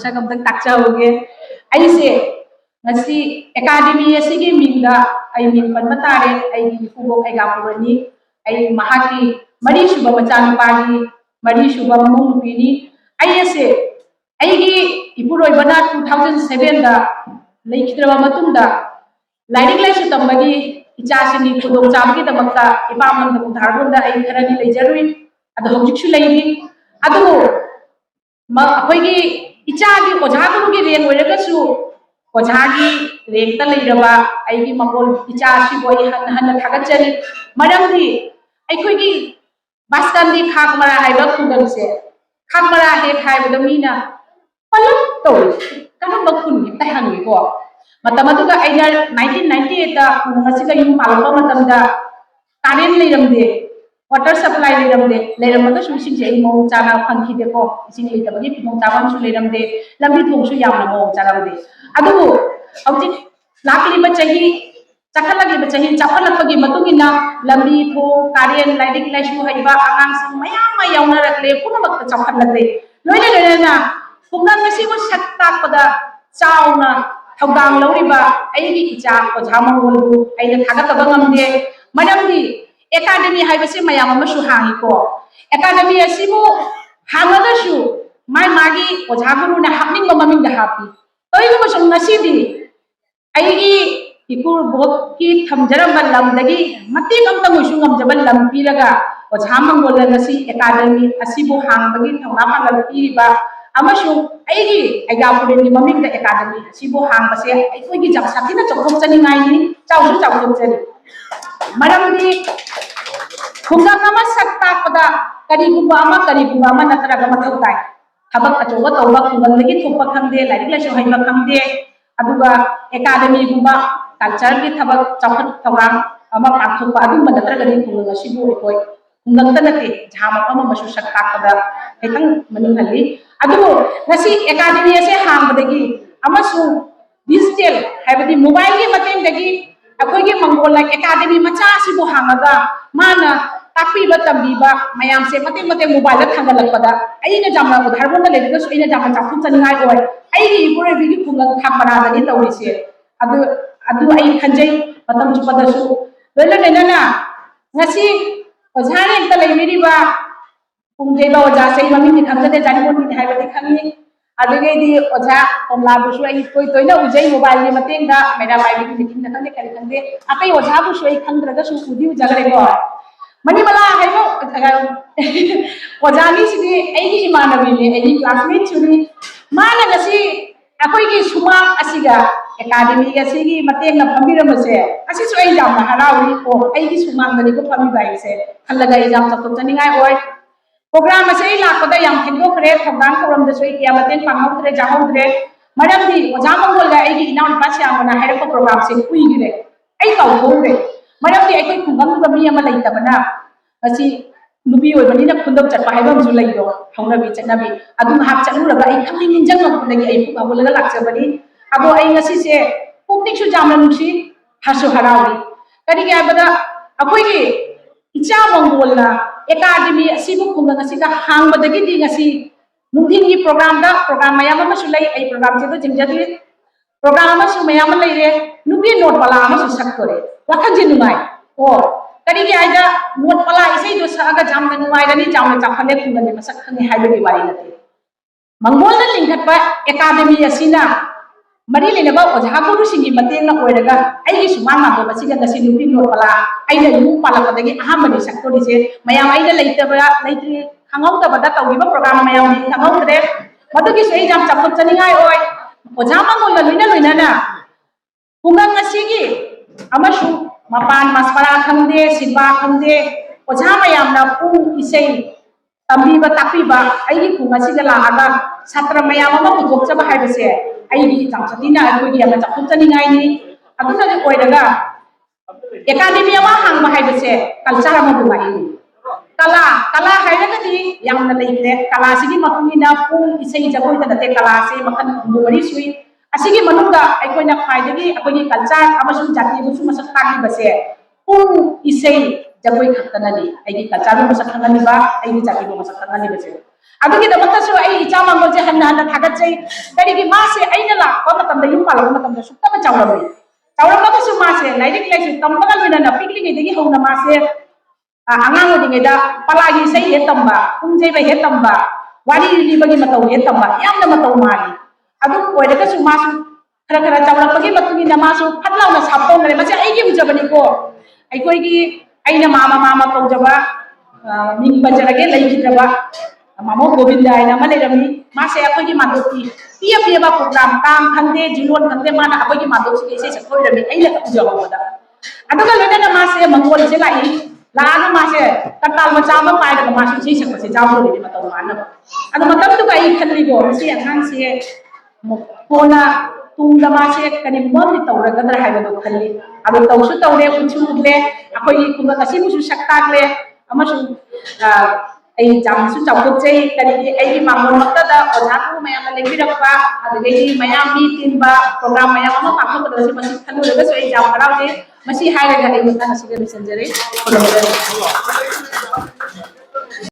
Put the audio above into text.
मसक अमतंग ताकचाओगे ऐसे ngasi academy asigi minda ai min panma tare ai fubo ai gapurani ai mahaki mari suba machan pagi mari suba mong pini ai ase ai gi ipuroi bana 2007 da leikidra matunda lairik laisu tambagi ichasini khudong chamgi damakta ipamam da udhargonda ai kharani leijarui adu hojiksu leini adu ma akoigi ichagi ojaguru gi ren oiragasu ओझागी रेंकता लेरबा आइगी मगोल इचा सि बोई हन थागचरी मरमदी आइखोगी बास्तानदी खाकमरा हाइबा खुंगंसे खाकमरा हे खाइबदा मीना पलक तो कनो बखुन ता हंगी को मतमदुगा आइना 1998 दा खुंगसिगा यु पालबा मतमदा कारेन लेरमदे water supply लेरमदा सुसिंग जे मौ चाना फंखिदे को सिंग लेतबगी पिमौ चावन सु लेरमदे लंबी थोंसु यामना मौ चाराबदे अदु हौजी लाकलिबा चही चखलगिबा चही चफलपगी मतुगिना लंबी थो कारेन लाइडिक लाइसु हाइबा आगांग सिंग मयाम मा यावना रखले पुनमक चखलगले लोइले लेना खुंगां मसिबो सत्ता पदा चावना थौदांग लौरिबा आइगी इचा ओझा मंगोलबु आइना थागतबा ngamde मरमदी academy हाइबसे मयाम अमसु हांगिको academy असिबु हांगदसु माइ मागी ओझा गुरुना हापनिंग ममिंग हापी तोइगु मसुम नसीदी आइगी इकुर बोक की थमजरम लमदगी मति कमता मुसु ngमजबल लम पीरगा ओझा मंगोल नसी academy असिबु हांगबगी थौना पागल पीरिबा अमसु आइगी आइगापुरेनी ममिंग द academy असिबु हांगबसे आइकोगी जब साथिना चौथम चनी गाइनी चाउसु चाउथम चनी मरमदी खुंगा कमा सकता पदा करीगुबा अमा नतरगा मथौ ताई थबक अचौबा तौबा खुंगंदगी थोपा खंदे लाइक लाइसु हाइबा खंदे अदुगा academy गुबा कल्चर की थबक चौखट तौरांग अमा पाथोपा अदुम नतरगदी खुंगंग असिबु इकोय खुंगंगता नते झामा अमा मसु सकता पदा हेतंग मनिंग हल्ली अदु नसी academy असे हांगबदगी अमसु डिजिटल हाइबदी मोबाइल की मतेंगदगी अखोइगे मंगोल academy मचा सिबु हांगगा माना तापीबा तंबीबा मयाम से मते मते मोबाइल थांगलकपदा आइना जामना उधारबोंदा लेदगसु आइना जामना चाखुम चनिंगाय ओय आइगी इपुरेबिगी खुंगंग थांगमरादनी तौरिसे अदु अदु आइ खंजै मतम चुपदसु लोइला लेना ngasi ओझाने एकता लेमिरिबा पुंगजेबा ओझा सै ममिनि खंगदे जानिबोनि हाइबदि खंगी अदुगेदी ओझा कमलाबुसु आइ कोइ तोइना उजै मोबाइल नि मतेंगा मेरा बाइबि मीटिंग दा खंदे करि खंदे अपै ओझाबुसु आइ खंद्रगसु उदि उजगरेगो मनिमला हाइबो ओझानी सिदि आइगी इमानबीने आइगी क्लासमेट सुनी माना गसी अखोइगी सुमा असिगा academy गसिगी मतेंग न फमिरमसे असिसु आइ जामना हराउरी ओ आइगी सुमांगदनि को फमि बाइसे खलगा एग्जाम चतो चनिंगाय ओय प्रोग्राम असे लापदा याम थेंगो खरे थंगांग खरम दसोय किया मतेंग पांगौद्रे जाहौद्रे मरमदी ओझा मंगोलगा आइगी इनाउ पासे आमना हाइरको प्रोग्राम से कुइगिरे आइ काउथोरे मरमदी आइकोइ खुंगंग मी अमा लैतबना असी नुबी ओइबनिना खुंदम चटपा हाइबमसु लैदो हौनबी चटनबी अदुम हाक चलुरगा आइ खंनि निंजंग मखुंदगी आइ पुक अबुलगा लाक्चबनी अदो आइ ngasi से पुकनिकसु जामना नुसी हासु हराउरी करिगे आबदा अखोइगी इचा मंगोलना academy asibu खुंगंग असिगा हांगबदगी दि ngasi नुंदिनगी प्रोग्राम मयाम अमसु लै आइ प्रोग्राम से तो जिंगजदि प्रोग्राम अमसु मयाम लैरे नुबी नोट वाला अमसु सकतोरे वखन जे नुमाय ओ करिगे आइदा नोट वाला इसै दो सागा जामना नुमायगनी जामना चाखने खुंगंग मसक खंगे हाइबगी वारी नते मंगोलना लिंगखटपा academy असिना मरी लेनबा ओझा गुरु सिंगी मतेंग ओइरगा आइगी सुमान मादो बसिगा गसि नुपी नोट वाला आइना यु पालकदगी अहामनि सकतोरिसे मयाम आइना लैतबा लैत्रि खंगौतबदा तौगिबा प्रोग्राम मयाम नि खंगौद्रे मदुगी सै जाम चखत चनिंगाय ओय ओझा मंगोल लोइना खुंगंग असिगी अमसु मपान मस्परा खंदे सिबा खंदे ओझा मयामना पुंग इसै तंबीबा तापीबा आइगी खुंगसिगा लागा छात्र मयाम अमा पुथोकचबा हाइबसे आइगी चामचतिना अखोइगी अमा चखत चनिंगायनि अदुना जे ओइरगा academy अमा हांगबा हाइबसे कल्चर अमा बुगाइनि कला हाइरगदि यामना लैग्रे कला सिगी मखुनिना पुंग इसै जगोइ तदते कला से मखन बुमरि सुइ असिगी मनुंगा अखोइना खाइदगी अखोइगी कल्चर अमसु जाति बुसु मसक तागिबसे पुंग इसै जगोइ खतननि आइगी कल्चर मसक खंगनिबा आइगी जाति मसक खंगनिबसे ꯑꯗꯨꯒꯤꯗꯃꯛꯇꯁꯨ ꯑꯩ ꯏꯆꯥ ꯃꯪꯒꯣꯜꯁꯦ ꯍꯟꯅ ꯍꯟꯅ ꯊꯥꯒꯠꯆꯩ ꯀꯔꯤꯒꯤ ꯃꯥꯁꯦ ꯑꯩꯅ ꯂꯥꯛꯄ ꯃꯇꯝꯗ ꯌꯨꯝ ꯄꯥꯜꯂꯛꯄ ꯃꯇꯝꯗ ꯁꯨꯛꯇꯃ ꯆꯥꯎꯔꯝꯃꯤ ꯆꯥꯎꯔꯝꯃꯒꯁꯨ ꯃꯥꯁꯦ ꯂꯥꯏꯔꯤꯛ ꯂꯥꯏꯁꯨ ꯇꯝꯕꯒ ꯂꯣꯏꯅꯅ ꯄꯤꯛꯂꯤꯉꯩꯗꯒꯤ ꯍꯧꯅ ꯃꯥꯁꯦ ꯑꯉꯥꯡ ꯑꯣꯏꯔꯤꯉꯩꯗ ꯄꯂꯥꯒꯤ ꯏꯁꯩ ꯍꯦꯛ ꯇꯝꯕ ꯄꯨꯡ ꯆꯩꯕ ꯍꯦꯛ ꯇꯝꯕ ꯋꯥꯔꯤ ꯂꯤꯕꯒꯤ ꯃꯇꯧ ꯍꯦꯛ ꯇꯝꯕ ꯌꯥꯝꯅ ꯃꯇꯧ ꯃꯥꯜꯂꯤ ꯑꯗꯨ ꯑꯣꯏꯔꯒꯁꯨ ꯃꯥꯁꯨ ꯈꯔ ꯈꯔ ꯆꯥꯎꯔꯛꯄꯒꯤ ꯃꯇꯨꯡ ꯏꯟꯅ ꯃꯥꯁꯨ ꯐꯠ ꯂꯥꯎꯅ ꯁꯥꯞꯇꯣꯡꯈ꯭ꯔꯦ ꯃꯁꯤ ꯑꯩꯒꯤ ꯎꯖꯕꯅꯤꯀꯣ ꯑꯩꯈꯣꯏꯒꯤ ꯑꯩꯅ ꯃꯥꯃ ꯀꯧꯖꯕ ꯃꯤꯡ ꯄꯟꯖꯔꯒꯦ ꯂꯩꯈꯤꯗ꯭ꯔꯕ ꯃꯥꯃꯣ ꯒꯣꯕꯤꯟꯗ ꯍꯥꯏꯅ ꯑꯃ ꯂꯩꯔꯝꯃꯤ ꯃꯥꯁꯦ ꯑꯩꯈꯣꯏꯒꯤ ꯃꯥꯟꯗꯣꯞꯀꯤ ꯄꯤꯕ ꯄ꯭ꯔꯣꯒ꯭ꯔꯥꯝ ꯀꯥꯡ ꯈꯪꯗꯦ ꯖꯤꯂꯣꯟ ꯈꯪꯗꯦ ꯃꯥꯅ ꯑꯩꯈꯣꯏꯒꯤ ꯃꯥꯟꯗꯣꯞꯁꯤꯗ ꯏꯁꯩ ꯁꯛꯄ ꯑꯣꯏꯔꯝꯃꯤ ꯑꯩꯅ ꯎꯖꯍꯧꯕꯗ ꯑꯗꯨꯒ ꯂꯣꯏꯅꯅ ꯃꯥꯁꯦ ꯃꯪꯒꯣꯜꯁꯦ ꯂꯥꯛꯏ ꯂꯥꯛꯑꯒ ꯃꯥꯁꯦ ꯀꯇꯥꯜ ꯃꯆꯥ ꯑꯃ ꯄꯥꯏꯔꯒ ꯃꯥꯁꯨ ꯏꯁꯩ ꯁꯛꯄꯁꯦ ꯌꯥꯎꯗꯣꯔꯤꯅꯤ ꯃꯇꯧ ꯃꯥꯟꯅꯕ ꯑꯗꯣ ꯃꯇꯝꯗꯨꯒ ꯑꯩ ꯈꯜꯂꯤꯀꯣ ꯃꯁꯤ ꯑꯉꯥꯡꯁꯦ ꯀꯣꯟꯅ ꯇꯨꯡꯗ ꯃꯥꯁꯦ ꯀꯔꯤꯒꯨꯝꯕ ꯑꯃꯗꯤ ꯇꯧꯔꯒꯗ꯭ꯔꯥ ꯍꯥꯏꯕꯗꯣ ꯈꯜꯂꯤ ꯑꯗꯣ ꯇꯧꯁꯨ ꯇꯧꯔꯦ ꯎꯠꯁꯨ ꯎꯠꯂꯦ ꯑꯩꯈꯣꯏꯒꯤ ꯈꯨꯡꯒꯪ ꯑꯁꯤꯕꯨꯁꯨ ꯁꯛ ꯇꯥꯛꯂꯦ ꯑꯃꯁꯨꯡ ꯑꯩ ꯌꯥꯝꯅꯁꯨ ꯆꯥꯎꯊꯣꯛꯆꯩ ꯀꯔꯤꯒꯤ ꯑꯩꯒꯤ ꯃꯥꯡꯒꯣꯜꯃꯛꯇꯗ ꯑꯣꯖꯥ ꯒꯨꯔꯨ ꯃꯌꯥꯝꯅ ꯂꯦꯡꯕꯤꯔꯛꯄ ꯑꯗꯨꯗꯒꯤ ꯃꯌꯥꯝ ꯃꯤ ꯇꯤꯟꯕ ꯄ꯭ꯔꯣꯒ꯭ꯔꯥꯝ ꯃꯌꯥꯝ ꯑꯃ ꯄꯥꯡꯊꯣꯛꯀꯗꯕꯁꯤ ꯃꯁꯤ ꯈꯜꯂꯨꯔꯒꯁꯨ ꯑꯩ ꯌꯥꯝ ꯍꯔꯥꯎꯖꯩ ꯃꯁꯤ ꯍꯥꯏꯔꯒ ꯑꯩ ꯃꯇꯥꯡ ꯑꯁꯤꯗ ꯂꯣꯏꯁꯤꯟꯖꯔꯤ